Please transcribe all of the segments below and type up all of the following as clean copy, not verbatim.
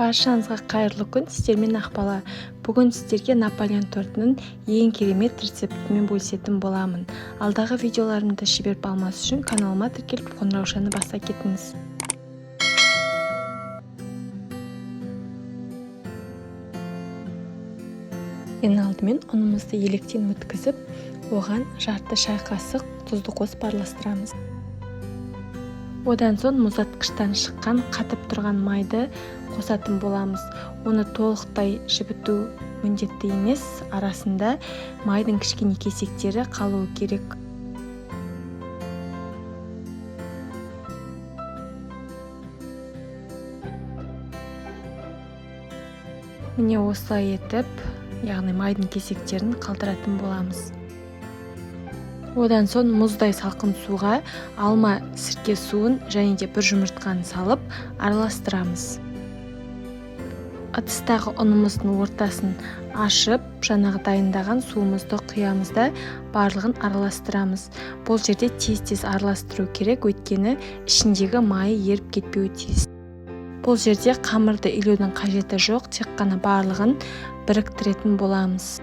Баршаңызға қайырлы күн, сіздермен Ақбала. Бүгін сіздерге Наполеон тортының ең керемет рецептімен бөлісетін боламын. Алдағы видеоларымды жіберіп алмас үшін каналыма тіркеліп қоңыраушаны баса кетіңіз. Ең алдымен ұнымызды електен өткізіп, оған жарты шай қасық тұзды қосып араластырамыз. Одан соң мұздатқыштан шыққан қатып тұрған майды қосатын боламыз. Оны толықтай жібіту міндетті емес, арасында майдың кішкене кесектері қалуы керек. Міне осылай етіп, яғни майдың кесектерін қалтыратын боламыз. Одан соң мұздай салқын суға алма сірке суын және де бір жұмыртқаны салып араластырамыз. Ыдыстағы ұнымыздың ортасын ашып, жаңағы дайындаған суымызды құямыз да барлығын араластырамыз. Бұл жерде тез-тез араластыру керек, өйткені ішіндегі майы еріп кетпеуі тиіс. Бұл жерде қамырды илеудің қажеті жоқ, тек қана барлығын біріктіретін боламыз.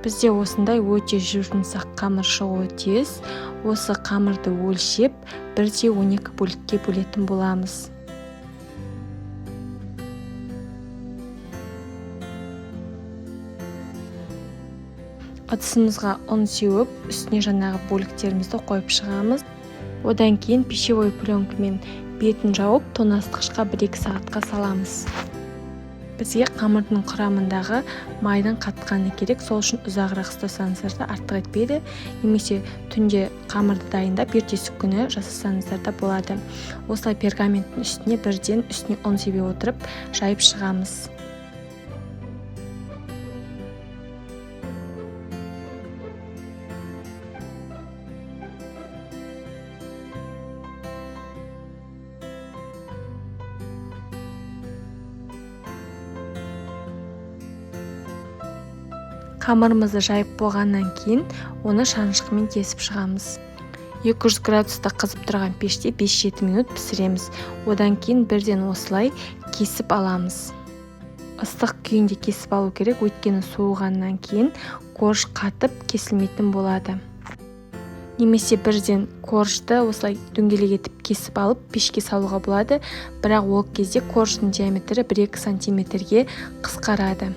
Бізде осындай өте жұмсақ қамыр шығуы тиіс. Осы қамырды өлшеп, 1/12 бөлікке бөлетін боламыз. Ыдысымызға ұн сеуіп, үстіне жаңағы бөліктерімізді қойып шығамыз. Одан кейін пищевой пленкамен бетін жауып, тоңазытқышқа 1-2 сағатқа саламыз. Бізге қамырдың құрамындағы майдың қатқаны керек, сол үшін ұзағырақ ұстасаңыздар да артық етпейді. Немесе түнде қамырды дайындап, ертесі күні жасасаңыздар да болады. Осылай пергаменттің үстіне бірден үстіне ұн себе отырып жайып шығамыз. Қамырымызды жайып болғаннан кейін, оны шанышқымен кесіп шығамыз. 200 градуста қызып тұрған пеште 5-7 минут пісіреміз. Одан кейін бірден осылай кесіп аламыз. Ыстық күйінде кесіп алу керек, өйткені суығаннан кейін корж қатып кесілмейтін болады. Немесе бірден коржды осылай дөңгелек етіп кесіп алып пешке салуға болады, бірақ ол кезде корждың диаметрі 1-2 сантиметрге қысқарады.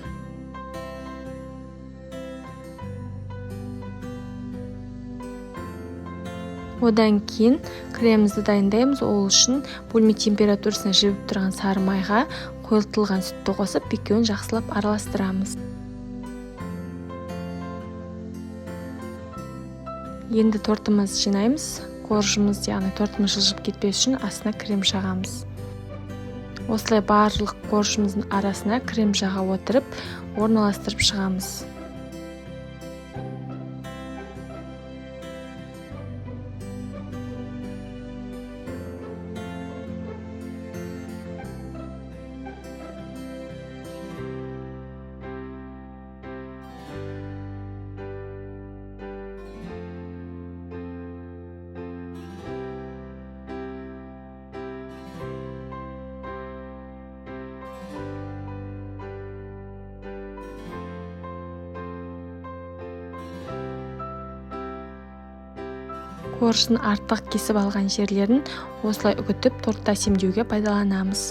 Одан кейін кремімізді дайындаймыз. Ол үшін бөлме температурасына жібіп тұрған сары майға қойылтылған сүтті қосып, екеуін жақсылап араластырамыз. Енді тортымызды жинаймыз. Коржымыз, яғни тортымыз жылжып кетпес үшін астына крем жағамыз. Осылай барлық коржымыздың арасына крем жаға отырып, орналастырып шығамыз. Корждың артық кесіп алған жерлерін осылай үгітіп тортта семдеуге пайдаланамыз.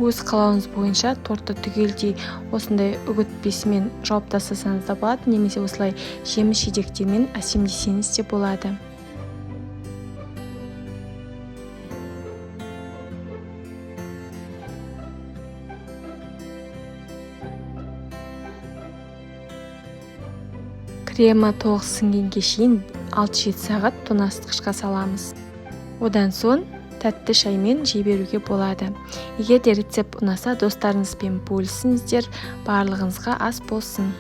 Өз қалауыңыз бойынша тортты түгелдей осындай үгітпесімен жауып тастасаңыз да болады, немесе осылай жеміс-жидектермен әсемдесеңіз де болады. Крема толық сіңгенге шейін 6-7 сағат тоңазытқышқа саламыз. Одан соң тәтті шаймен жей беруге болады. Егер де рецепт ұнаса, достарыңызбен бөлісіңіздер. Барлығыңызға ас болсын.